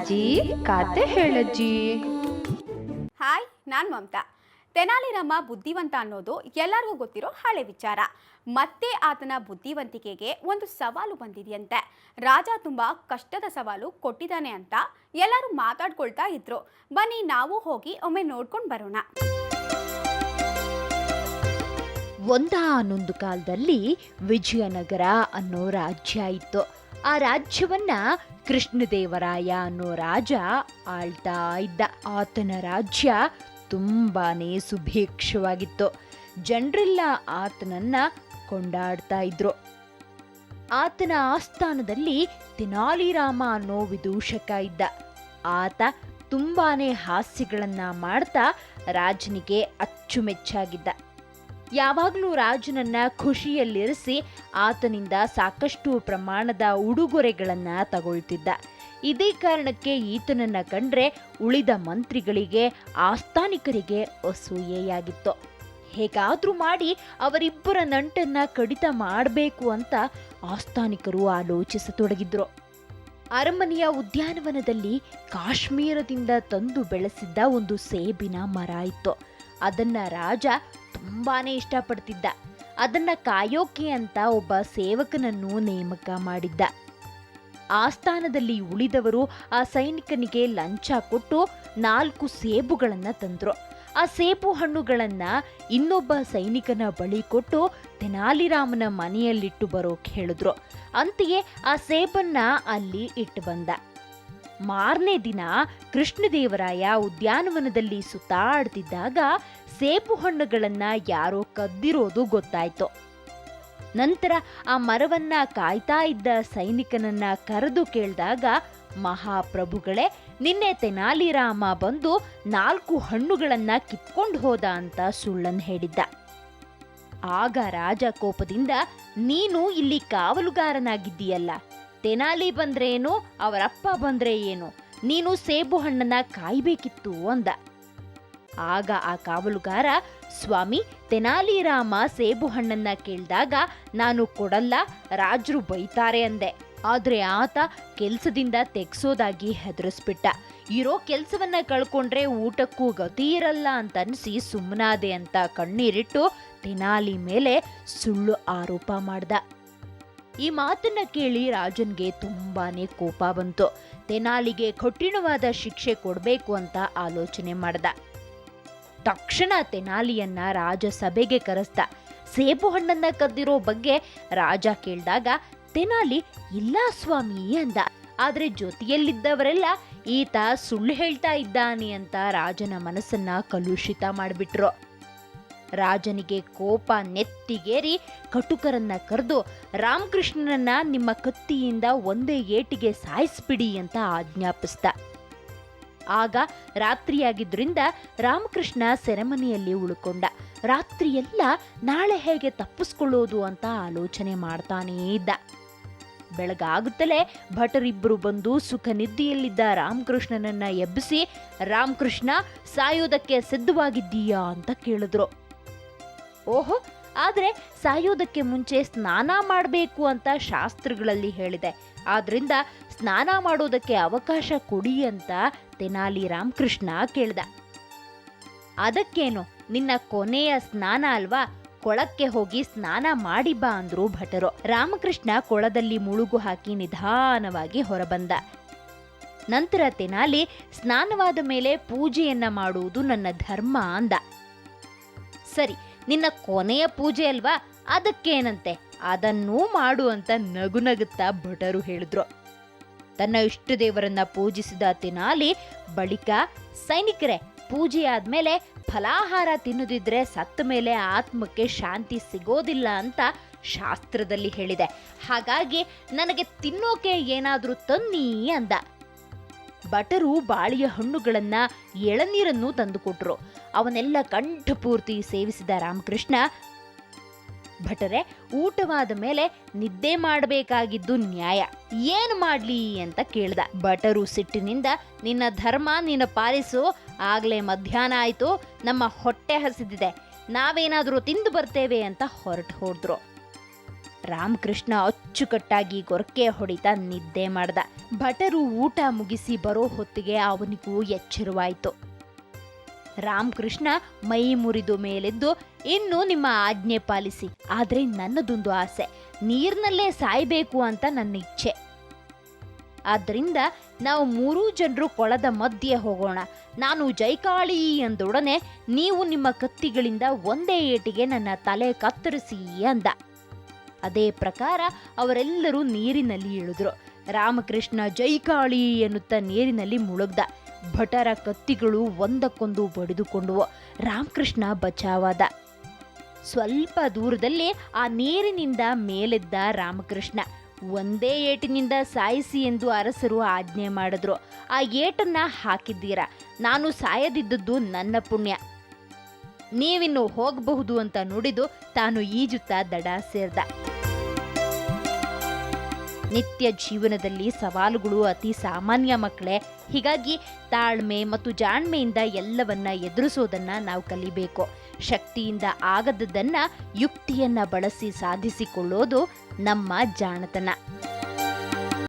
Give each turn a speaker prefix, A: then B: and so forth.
A: ಅಜ್ಜಿ ಕತೆ ಹೇಳಜ್ಜಿ.
B: ಹಾಯ್, ನಾನು ಮಮತಾ. ತೆನಾಲಿ ರಾಮ ಬುದ್ಧಿವಂತ ಅನ್ನೋದು ಎಲ್ಲರಿಗೂ ಗೊತ್ತಿರೋ ಹಳೆ ವಿಚಾರ. ಮತ್ತೆ ಆತನ ಬುದ್ಧಿವಂತಿಕೆಗೆ ಒಂದು ಸವಾಲು ಬಂದಿದೆಯಂತೆ. ರಾಜ ತುಂಬಾ ಕಷ್ಟದ ಸವಾಲು ಕೊಟ್ಟಿದ್ದಾನೆ ಅಂತ ಎಲ್ಲರೂ ಮಾತಾಡ್ಕೊಳ್ತಾ ಇದ್ರು. ಬನ್ನಿ ನಾವು ಹೋಗಿ ಒಮ್ಮೆ ನೋಡ್ಕೊಂಡು ಬರೋಣ.
C: ಒಂದಾನೊಂದು ಕಾಲದಲ್ಲಿ ವಿಜಯನಗರ ಅನ್ನೋ ರಾಜ್ಯ ಇತ್ತು. ಆ ರಾಜ್ಯವನ್ನ ಕೃಷ್ಣದೇವರಾಯ ಅನ್ನೋ ರಾಜ ಆಳ್ತಾ ಇದ್ದ. ಆತನ ರಾಜ್ಯ ತುಂಬಾನೇ ಸುಭಿಕ್ಷವಾಗಿತ್ತು. ಜನರೆಲ್ಲ ಆತನನ್ನ ಕೊಂಡಾಡ್ತಾ ಇದ್ರು. ಆತನ ಆಸ್ಥಾನದಲ್ಲಿ ತೆನಾಲಿ ರಾಮ ಅನ್ನೋ ವಿದೂಷಕ ಇದ್ದ. ಆತ ತುಂಬಾನೇ ಹಾಸ್ಯಗಳನ್ನ ಮಾಡ್ತಾ ರಾಜನಿಗೆ ಅಚ್ಚುಮೆಚ್ಚಾಗಿದ್ದ. ಯಾವಾಗಲೂ ರಾಜನನ್ನ ಖುಷಿಯಲ್ಲಿರಿಸಿ ಆತನಿಂದ ಸಾಕಷ್ಟು ಪ್ರಮಾಣದ ಉಡುಗೊರೆಗಳನ್ನ ತಗೊಳ್ತಿದ್ದ. ಇದೇ ಕಾರಣಕ್ಕೆ ಈತನನ್ನ ಕಂಡ್ರೆ ಉಳಿದ ಮಂತ್ರಿಗಳಿಗೆ, ಆಸ್ಥಾನಿಕರಿಗೆ ಅಸೂಯೆಯಾಗಿತ್ತು. ಹೇಗಾದ್ರೂ ಮಾಡಿ ಅವರಿಬ್ಬರ ನಂಟನ್ನ ಕಡಿತ ಮಾಡಬೇಕು ಅಂತ ಆಸ್ಥಾನಿಕರು ಆಲೋಚಿಸತೊಡಗಿದ್ರು. ಅರಮನೆಯ ಉದ್ಯಾನವನದಲ್ಲಿ ಕಾಶ್ಮೀರದಿಂದ ತಂದು ಬೆಳೆಸಿದ್ದ ಒಂದು ಸೇಬಿನ ಮರ ಇತ್ತು. ಅದನ್ನ ರಾಜ ತುಂಬಾನೇ ಇಷ್ಟಪಡ್ತಿದ್ದ. ಅದನ್ನ ಕಾಯೋಕೆ ಅಂತ ಒಬ್ಬ ಸೇವಕನನ್ನು ನೇಮಕ ಮಾಡಿದ್ದ. ಆಸ್ಥಾನದಲ್ಲಿ ಉಳಿದವರು ಆ ಸೈನಿಕನಿಗೆ ಲಂಚ ಕೊಟ್ಟು 4 ಸೇಬುಗಳನ್ನ ತಂದ್ರು. ಆ ಸೇಬು ಹಣ್ಣುಗಳನ್ನ ಇನ್ನೊಬ್ಬ ಸೈನಿಕನ ಬಳಿ ಕೊಟ್ಟು ತೆನಾಲಿರಾಮನ ಮನೆಯಲ್ಲಿಟ್ಟು ಬರೋಕ್ ಹೇಳಿದ್ರು. ಅಂತೆಯೇ ಆ ಸೇಬನ್ನ ಅಲ್ಲಿ ಇಟ್ಟು ಬಂದ. ಮಾರನೇ ದಿನ ಕೃಷ್ಣದೇವರಾಯ ಉದ್ಯಾನವನದಲ್ಲಿ ಸುತ್ತಾಡ್ತಿದ್ದಾಗ ಸೇಬು ಹಣ್ಣುಗಳನ್ನ ಯಾರೋ ಕದ್ದಿರೋದು ಗೊತ್ತಾಯ್ತು. ನಂತರ ಆ ಮರವನ್ನ ಕಾಯ್ತಾ ಇದ್ದ ಸೈನಿಕನನ್ನ ಕರೆದು ಕೇಳಿದಾಗ, ಮಹಾಪ್ರಭುಗಳೇ, ನಿನ್ನೆ ತೆನಾಲಿರಾಮ ಬಂದು 4 ಹಣ್ಣುಗಳನ್ನ ಕಿತ್ಕೊಂಡು ಹೋದ ಅಂತ ಸುಳ್ಳನ್ನು ಹೇಳಿದ್ದ. ಆಗ ರಾಜ ಕೋಪದಿಂದ, ನೀನು ಇಲ್ಲಿ ಕಾವಲುಗಾರನಾಗಿದ್ದೀಯಲ್ಲ, ತೆನಾಲಿ ಬಂದ್ರೆ ಏನು, ಅವರಪ್ಪ ಬಂದ್ರೆ ಏನು, ನೀನು ಸೇಬು ಹಣ್ಣನ್ನ ಕಾಯ್ಬೇಕಿತ್ತು ಅಂದ. ಆಗ ಆ ಕಾವಲುಗಾರ, ಸ್ವಾಮಿ, ತೆನಾಲಿರಾಮ ಸೇಬು ಹಣ್ಣನ್ನ ಕೇಳಿದಾಗ ನಾನು ಕೊಡಲ್ಲ, ರಾಜರು ಬೈತಾರೆ ಅಂದೆ. ಆದ್ರೆ ಆತ ಕೆಲ್ಸದಿಂದ ತೆಗ್ಸೋದಾಗಿ ಹೆದರಿಸ್ಬಿಟ್ಟ. ಇರೋ ಕೆಲ್ಸವನ್ನ ಕಳ್ಕೊಂಡ್ರೆ ಊಟಕ್ಕೂ ಗತಿ ಇರಲ್ಲ ಅಂತ ಅನ್ಸಿ ಸುಮ್ಮನಾದೆ ಅಂತ ಕಣ್ಣೀರಿಟ್ಟು ತೆನಾಲಿ ಮೇಲೆ ಸುಳ್ಳು ಆರೋಪ ಮಾಡ್ದ. ಈ ಮಾತನ್ನ ಕೇಳಿ ರಾಜನ್ಗೆ ತುಂಬಾನೇ ಕೋಪ ಬಂತು. ತೆನಾಲಿಗೆ ಕಠಿಣವಾದ ಶಿಕ್ಷೆ ಕೊಡ್ಬೇಕು ಅಂತ ಆಲೋಚನೆ ಮಾಡ್ದ. ತಕ್ಷಣ ತೆನಾಲಿಯನ್ನ ರಾಜ ಸಭೆಗೆ ಕರೆಸ್ದ. ಸೇಬು ಹಣ್ಣನ್ನ ಕದ್ದಿರೋ ಬಗ್ಗೆ ರಾಜ ಕೇಳಿದಾಗ ತೆನಾಲಿ ಇಲ್ಲ ಸ್ವಾಮಿ ಅಂದ. ಆದ್ರೆ ಜೊತೆಯಲ್ಲಿದ್ದವರೆಲ್ಲ ಈತ ಸುಳ್ಳು ಹೇಳ್ತಾ ಇದ್ದಾನೆ ಅಂತ ರಾಜನ ಮನಸ್ಸನ್ನ ಕಲುಷಿತ ಮಾಡಿಬಿಟ್ರು. ರಾಜನಿಗೆ ಕೋಪ ನೆತ್ತಿಗೇರಿ ಕಟುಕರನ್ನ ಕರೆದು ರಾಮಕೃಷ್ಣನನ್ನ ನಿಮ್ಮ ಕತ್ತಿಯಿಂದ ಒಂದೇ ಏಟಿಗೆ ಸಾಯಿಸ್ಬಿಡಿ ಅಂತ ಆಜ್ಞಾಪಿಸ್ದ. ಆಗ ರಾತ್ರಿಯಾಗಿದ್ರಿಂದ ರಾಮಕೃಷ್ಣ ಸೆರೆಮನೆಯಲ್ಲಿ ಉಳ್ಕೊಂಡ. ರಾತ್ರಿಯೆಲ್ಲ ನಾಳೆ ಹೇಗೆ ತಪ್ಪಿಸ್ಕೊಳ್ಳೋದು ಅಂತ ಆಲೋಚನೆ ಮಾಡ್ತಾನೇ ಇದ್ದ. ಬೆಳಗಾಗುತ್ತಲೇ ಭಟರಿಬ್ಬರು ಬಂದು ಸುಖ ನಿದ್ದೆಯಲ್ಲಿದ್ದ ರಾಮಕೃಷ್ಣನನ್ನ ಎಬ್ಬಿಸಿ, ರಾಮಕೃಷ್ಣ, ಸಾಯೋದಕ್ಕೆ ಸಿದ್ಧವಾಗಿದ್ದೀಯಾ ಅಂತ ಕೇಳಿದ್ರು. ಓಹೋ, ಆದ್ರೆ ಸಾಯೋದಕ್ಕೆ ಮುಂಚೆ ಸ್ನಾನ ಮಾಡಬೇಕು ಅಂತ ಶಾಸ್ತ್ರಗಳಲ್ಲಿ ಹೇಳಿದೆ, ಆದ್ರಿಂದ ಸ್ನಾನ ಮಾಡೋದಕ್ಕೆ ಅವಕಾಶ ಕೊಡಿ ಅಂತ ತೆನಾಲಿ ರಾಮಕೃಷ್ಣ ಕೇಳ್ದ. ಅದಕ್ಕೇನು, ನಿನ್ನ ಕೊನೆಯ ಸ್ನಾನ ಅಲ್ವಾ, ಕೊಳಕ್ಕೆ ಹೋಗಿ ಸ್ನಾನ ಮಾಡಿ ಬಾ ಅಂದ್ರು ಭಟರು. ರಾಮಕೃಷ್ಣ ಕೊಳದಲ್ಲಿ ಮುಳುಗು ಹಾಕಿ ನಿಧಾನವಾಗಿ ಹೊರಬಂದ. ನಂತರ ತೆನಾಲಿ, ಸ್ನಾನವಾದ ಮೇಲೆ ಪೂಜೆಯನ್ನ ಮಾಡುವುದು ನನ್ನ ಧರ್ಮ ಅಂದ. ಸರಿ, ನಿನ್ನ ಕೊನೆಯ ಪೂಜೆ ಅಲ್ವಾ, ಅದಕ್ಕೇನಂತೆ, ಅದನ್ನೂ ಮಾಡು ಅಂತ ನಗುನಗುತ್ತಾ ಭಟರು ಹೇಳಿದ್ರು. ತನ್ನ ಇಷ್ಟ ದೇವರನ್ನ ಪೂಜಿಸಿದ ತೆನಾಲಿ ಬಳಿಕ, ಸೈನಿಕರೇ, ಪೂಜೆ ಆದ್ಮೇಲೆ ಫಲಾಹಾರ ತಿನ್ನದಿದ್ರೆ ಸತ್ತ ಮೇಲೆ ಆತ್ಮಕ್ಕೆ ಶಾಂತಿ ಸಿಗೋದಿಲ್ಲ ಅಂತ ಶಾಸ್ತ್ರದಲ್ಲಿ ಹೇಳಿದೆ. ಹಾಗಾಗಿ ನನಗೆ ತಿನ್ನೋಕೆ ಏನಾದ್ರೂ ತನ್ನಿ ಅಂದ. ಭಟರು ಬಾಳಿಯ ಹಣ್ಣುಗಳನ್ನ, ಎಳನೀರನ್ನು ತಂದುಕೊಟ್ರು. ಅವನ್ನೆಲ್ಲ ಕಂಠಪೂರ್ತಿ ಸೇವಿಸಿದ ರಾಮಕೃಷ್ಣ, ಭಟರೆ, ಊಟವಾದ ಮೇಲೆ ನಿದ್ದೆ ಮಾಡಬೇಕಾಗಿದ್ದು ನ್ಯಾಯ, ಏನು ಮಾಡ್ಲಿ ಅಂತ ಕೇಳ್ದ. ಭಟರು ಸಿಟ್ಟಿನಿಂದ, ನಿನ್ನ ಧರ್ಮ ನೀನು ಪಾಲಿಸು, ಆಗ್ಲೇ ಮಧ್ಯಾಹ್ನ ಆಯ್ತು, ನಮ್ಮ ಹೊಟ್ಟೆ ಹಸಿದಿದೆ, ನಾವೇನಾದ್ರೂ ತಿಂದು ಬರ್ತೇವೆ ಅಂತ ಹೊರಟು ಹೋದ್ರು. ರಾಮಕೃಷ್ಣ ಅಚ್ಚುಕಟ್ಟಾಗಿ ಗೊರಕೆ ಹೊಡಿತಾ ನಿದ್ದೆ ಮಾಡ್ದ. ಭಟರು ಊಟ ಮುಗಿಸಿ ಬರೋ ಹೊತ್ತಿಗೆ ಅವನಿಗೂ ಎಚ್ಚರವಾಯಿತು. ರಾಮಕೃಷ್ಣ ಮೈ ಮುರಿದು ಮೇಲೆದ್ದು, ಇನ್ನು ನಿಮ್ಮ ಆಜ್ಞೆ ಪಾಲಿಸಿ, ಆದ್ರೆ ನನ್ನದೊಂದು ಆಸೆ, ನೀರಿನಲ್ಲೇ ಸಾಯ್ಬೇಕು ಅಂತ ನನ್ನ ಇಚ್ಛೆ. ಆದ್ರಿಂದ ನಾವು 3 ಜನರು ಕೊಳದ ಮಧ್ಯೆ ಹೋಗೋಣ. ನಾನು ಜೈಕಾಳಿ ಎಂದೊಡನೆ ನೀವು ನಿಮ್ಮ ಕತ್ತಿಗಳಿಂದ ಒಂದೇ ಏಟಿಗೆ ನನ್ನ ತಲೆ ಕತ್ತರಿಸಿ ಅಂದ. ಅದೇ ಪ್ರಕಾರ ಅವರೆಲ್ಲರೂ ನೀರಿನಲ್ಲಿ ಇಳಿದ್ರು. ರಾಮಕೃಷ್ಣ ಜೈಕಾಳಿ ಎನ್ನುತ್ತಾ ನೀರಿನಲ್ಲಿ ಮುಳುಗ್ದ. ಭಟರ ಕತ್ತಿಗಳು ಒಂದಕ್ಕೊಂದು ಬಡಿದುಕೊಂಡುವು. ರಾಮಕೃಷ್ಣ ಬಚಾವಾದ. ಸ್ವಲ್ಪ ದೂರದಲ್ಲಿ ಆ ನೀರಿನಿಂದ ಮೇಲೆದ್ದ ರಾಮಕೃಷ್ಣ. ಒಂದೇ ಏಟಿನಿಂದ ಸಾಯಿಸಿ ಎಂದು ಅರಸರು ಆಜ್ಞೆ ಮಾಡಿದ್ರು. ಆ ಏಟನ್ನ ಹಾಕಿದ್ದೀರಾ, ನಾನು ಸಾಯದಿದ್ದದ್ದು ನನ್ನ ಪುಣ್ಯ, ನೀವಿನ್ನು ಹೋಗಬಹುದು ಅಂತ ನುಡಿದು ತಾನು ಈಜುತ್ತಾ ದಡ ಸೇರ್ದ. ನಿತ್ಯ ಜೀವನದಲ್ಲಿ ಸವಾಲುಗಳು ಅತಿ ಸಾಮಾನ್ಯ ಮಕ್ಕಳೇ. ಹೀಗಾಗಿ ತಾಳ್ಮೆ ಮತ್ತು ಜಾಣ್ಮೆಯಿಂದ ಎಲ್ಲವನ್ನ ಎದುರಿಸೋದನ್ನ ನಾವು ಕಲಿಬೇಕು. ಶಕ್ತಿಯಿಂದ ಆಗದದನ್ನ ಯುಕ್ತಿಯನ್ನ ಬಳಸಿ ಸಾಧಿಸಿಕೊಳ್ಳೋದು ನಮ್ಮ ಜಾಣತನ.